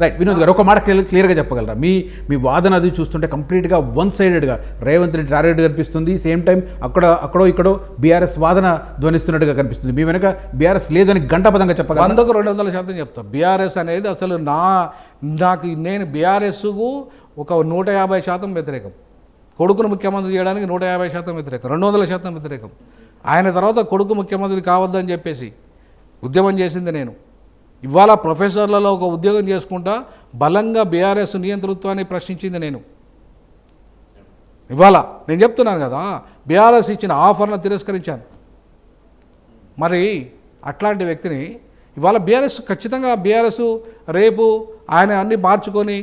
Right Vinod గారు, ఒక మాట క్లియర్గా చెప్పగలరా? మీ వాదన అది చూస్తుంటే కంప్లీట్గా వన్ సైడెడ్గా రేవంత్ రెడ్డి టార్గెట్ కనిపిస్తుంది. సేమ్ టైం అక్కడో ఇక్కడో బీఆర్ఎస్ వాదన ధ్వనిస్తున్నట్టుగా కనిపిస్తుంది. మీ వెనక బీఆర్ఎస్ లేదని గంటపదంగా చెప్పగలరా? 100కు 200% చెప్తా. బీఆర్ఎస్ అనేది అసలు నేను బీఆర్ఎస్కు ఒక 150% వ్యతిరేకం. కొడుకును ముఖ్యమంత్రి చేయడానికి 150% వ్యతిరేకం, 200% వ్యతిరేకం. ఆయన తర్వాత కొడుకు ముఖ్యమంత్రి కావద్దని చెప్పేసి ఉద్యమం చేసింది నేను. ఇవాళ ప్రొఫెసర్లలో ఒక ఉద్యోగం చేసుకుంటా బలంగా బీఆర్ఎస్ నియంతృత్వాన్ని ప్రశ్నించింది నేను. ఇవాళ నేను చెప్తున్నాను కదా, బీఆర్ఎస్ ఇచ్చిన ఆఫర్ను తిరస్కరించాను. మరి అట్లాంటి వ్యక్తిని ఇవాళ బీఆర్ఎస్ ఖచ్చితంగా రేపు ఆయన అన్నీ మార్చుకొని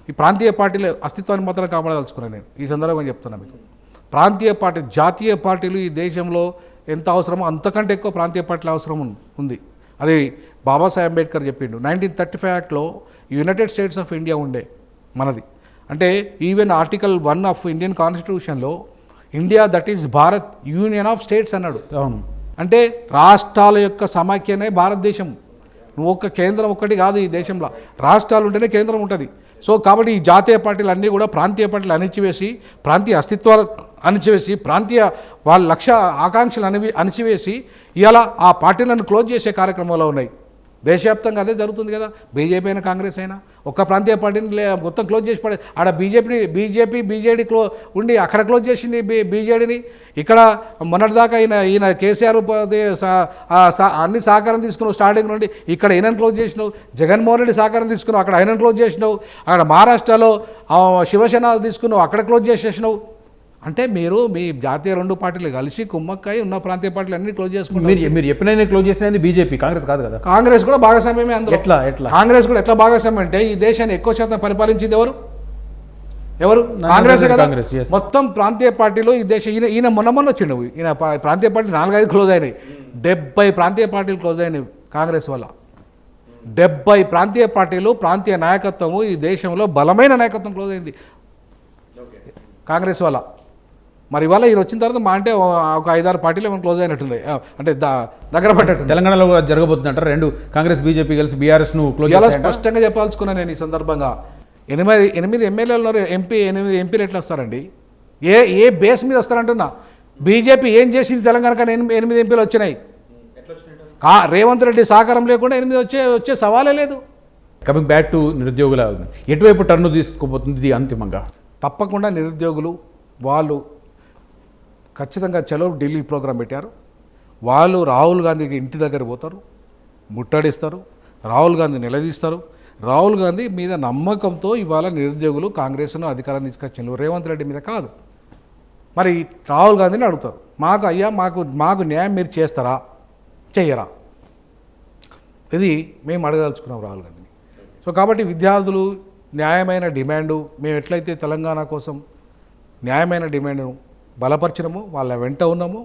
ఈ ప్రాంతీయ పార్టీల అస్తిత్వాన్ని మాత్రం కాపాడదలుచుకున్నాను నేను. ఈ సందర్భంగా చెప్తున్నాను మీకు, జాతీయ పార్టీలు ఈ దేశంలో ఎంత అవసరమో అంతకంటే ఎక్కువ ప్రాంతీయ పార్టీల అవసరం ఉంది. అది బాబాసాహెబ్ అంబేద్కర్ చెప్పిండు. 1935 యాక్ట్లో యునైటెడ్ స్టేట్స్ ఆఫ్ ఇండియా ఉండే మనది. అంటే ఈవెన్ ఆర్టికల్ 1 ఆఫ్ ఇండియన్ కాన్స్టిట్యూషన్లో India that is Bharat union of states అన్నాడు. అంటే రాష్ట్రాల యొక్క సమాఖ్యనే భారతదేశం. నువ్వు ఒక కేంద్రం ఒక్కటి కాదు ఈ దేశంలో, రాష్ట్రాలు ఉంటేనే కేంద్రం ఉంటుంది. సో కాబట్టి ఈ జాతీయ పార్టీలు అన్నీ కూడా ప్రాంతీయ పార్టీలు అణిచివేసి, ప్రాంతీయ అస్తిత్వాలు అణిచివేసి, ప్రాంతీయ వాళ్ళ లక్ష్య ఆకాంక్షలు అణిచివేసి ఇవాళ ఆ పార్టీలను క్లోజ్ చేసే కార్యక్రమంలో ఉన్నాయి. దేశవ్యాప్తంగా అదే జరుగుతుంది కదా. బీజేపీ అయినా కాంగ్రెస్ అయినా ఒక్క ప్రాంతీయ పార్టీని మొత్తం క్లోజ్ చేసి పడే. ఆడ బీజేడీ ఉండి అక్కడ క్లోజ్ చేసింది బీజేడీని. ఇక్కడ మొన్నటిదాకా ఈయన కేసీఆర్ అన్ని సహకారం తీసుకున్నావు స్టార్టింగ్ నుండి. ఇక్కడ ఈయనను క్లోజ్ చేసినావు. జగన్మోహన్ రెడ్డి సహకారం తీసుకున్నావు, అక్కడ ఆయనను క్లోజ్ చేసినావు. అక్కడ మహారాష్ట్రలో శివసేన తీసుకున్నావు, అక్కడ క్లోజ్ చేసేసినావు. అంటే మీరు మీ జాతీయ 2 పార్టీలు కలిసి కుమ్మక్కై ఉన్న ప్రాంతీయ పార్టీలు అన్ని క్లోజ్ చేసుకుంటారు. మీరు ఎప్పుడైనా క్లోజ్ చేసినది బీజేపీ, కాంగ్రెస్ కాదు కదా. కాంగ్రెస్ కూడా భాగస్వామ్యమే అందులో. ఎట్లా కాంగ్రెస్ కూడా ఎట్లా భాగస్వామ్యం అంటే ఈ దేశాన్ని ఎక్కువ శాతం పరిపాలించింది ఎవరు? కాంగ్రెస్ కదా. మొత్తం ప్రాంతీయ పార్టీలు ఈ దేశం ఈయన మొన్న వచ్చిండు. ఈయన ప్రాంతీయ పార్టీలు 4-5 క్లోజ్ అయినాయి. 70 ప్రాంతీయ పార్టీలు క్లోజ్ అయినాయి కాంగ్రెస్ వల్ల. 70 ప్రాంతీయ పార్టీలు, ప్రాంతీయ నాయకత్వము ఈ దేశంలో బలమైన నాయకత్వం క్లోజ్ అయింది కాంగ్రెస్ వల్ల. మరి ఇవాళ ఈయన వచ్చిన తర్వాత అంటే ఒక 5-6 పార్టీలు ఏమైనా క్లోజ్ అయినట్టుంది, అంటే దగ్గర పడ్డట్టు. తెలంగాణలో జరగబోతుందంటారు. 2 కాంగ్రెస్ బీజేపీ కలిసి బీఆర్ఎస్ను క్లోజ్ ఇలా స్పష్టంగా చెప్పాల్సుకున్నాను నేను ఈ సందర్భంగా. 8 ఎమ్మెల్యేలు ఉన్నారు, 8 ఎంపీలు ఎట్లా వస్తారండి? ఏ బేస్ మీద వస్తారంటున్నా? బీజేపీ ఏం చేసింది తెలంగాణ కానీ 8 ఎంపీలు వచ్చినాయి? రేవంత్ రెడ్డి సహకారం లేకుండా 8 వచ్చే సవాలే లేదు. కమింగ్ బ్యాక్ టు నిరుద్యోగుల, ఎటువైపు టర్ను తీసుకుపోతుంది ఇది అంతిమంగా? తప్పకుండా నిరుద్యోగులు వాళ్ళు ఖచ్చితంగా చలో ఢిల్లీ ప్రోగ్రాం పెట్టారు. వాళ్ళు రాహుల్ గాంధీకి ఇంటి దగ్గర పోతారు, ముట్టడిస్తారు, రాహుల్ గాంధీ నిలదీస్తారు. రాహుల్ గాంధీ మీద నమ్మకంతో ఇవాళ నిరుద్యోగులు కాంగ్రెస్ను అధికారం తీసుకొచ్చారు, రేవంత్ రెడ్డి మీద కాదు. మరి రాహుల్ గాంధీని అడుగుతారు, మాకు న్యాయం మీరు చేస్తారా చెయ్యరా? ఇది మేము అడగదలుచుకున్నాం రాహుల్ గాంధీని. సో కాబట్టి విద్యార్థులు న్యాయమైన డిమాండు, మేము ఎట్లయితే తెలంగాణ కోసం న్యాయమైన డిమాండ్ను బలపరిచినము, వాళ్ళ వెంట ఉన్నాము.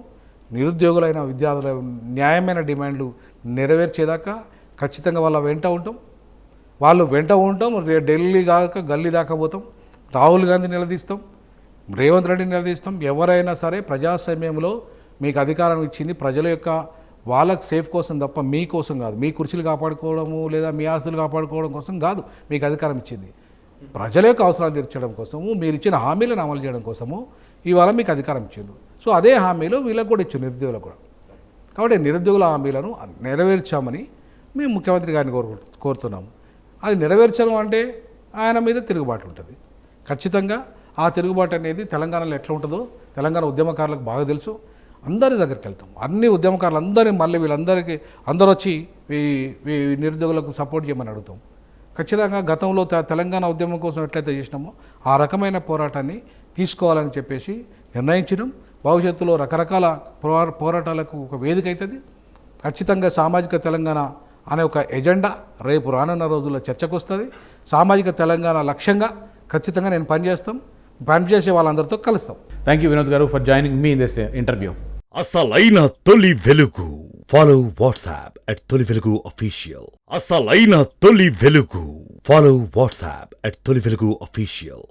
నిరుద్యోగులైన విద్యార్థుల న్యాయమైన డిమాండ్లు నెరవేర్చేదాకా ఖచ్చితంగా వాళ్ళ వెంట ఉంటాం. ఢిల్లీ కాక గల్లీ దాకా పోతాం. రాహుల్ గాంధీ నిలదీస్తాం, రేవంత్ రెడ్డిని నిలదీస్తాం. ఎవరైనా సరే ప్రజాస్వామ్యంలో మీకు అధికారం ఇచ్చింది ప్రజల యొక్క వాళ్ళకి సేఫ్ కోసం తప్ప మీకోసం కాదు. మీ కుర్చీలు కాపాడుకోవడము లేదా మీ ఆస్తులు కాపాడుకోవడం కోసం కాదు మీకు అధికారం ఇచ్చింది. ప్రజల యొక్క అవసరాలు తీర్చడం కోసము, మీరు ఇచ్చిన హామీలను అమలు చేయడం కోసము ఇవాళ మీకు అధికారం ఇచ్చిండ్రు. సో అదే హామీలు వీళ్ళకు కూడా ఇచ్చారు, నిరుద్యోగులకు కూడా. కాబట్టి నిరుద్యోగుల హామీలను నెరవేర్చామని మేము ముఖ్యమంత్రి గారిని కోరుతున్నాము. అది నెరవేర్చడం అంటే ఆయన మీద తిరుగుబాటు ఉంటుంది. ఖచ్చితంగా ఆ తిరుగుబాటు అనేది తెలంగాణలో ఎట్లా ఉంటుందో తెలంగాణ ఉద్యమకారులకు బాగా తెలుసు. అందరి దగ్గరికి వెళ్తాం, అన్ని ఉద్యమకారులు అందరినీ మళ్ళీ అందరూ వచ్చి ఈ నిరుద్యోగులకు సపోర్ట్ చేయమని అడుగుతాం. ఖచ్చితంగా గతంలో తెలంగాణ ఉద్యమం కోసం ఎట్లయితే చేసినామో ఆ రకమైన పోరాటాన్ని తీసుకోవాలని చెప్పేసి నిర్ణయించడం. భవిష్యత్తులో రకరకాల పోరాటాలకు ఒక వేదిక అవుతుంది. ఖచ్చితంగా సామాజిక తెలంగాణ అనే ఒక ఎజెండా రేపు రానున్న రోజుల్లో చర్చకు వస్తుంది. సామాజిక తెలంగాణ లక్ష్యంగా ఖచ్చితంగా నేను పనిచేసే వాళ్ళందరితో కలుస్తాం. థ్యాంక్ యూ వినోద్ గారు for joining me in this interview. అసలైన తొలి వెలుగు. ఫాలో వాట్సాప్ @ తొలి వెలుగు అఫీషియల్. అసలైన తొలి వెలుగు. ఫాలో వాట్సాప్ @ తొలి వెలుగు అఫీషియల్.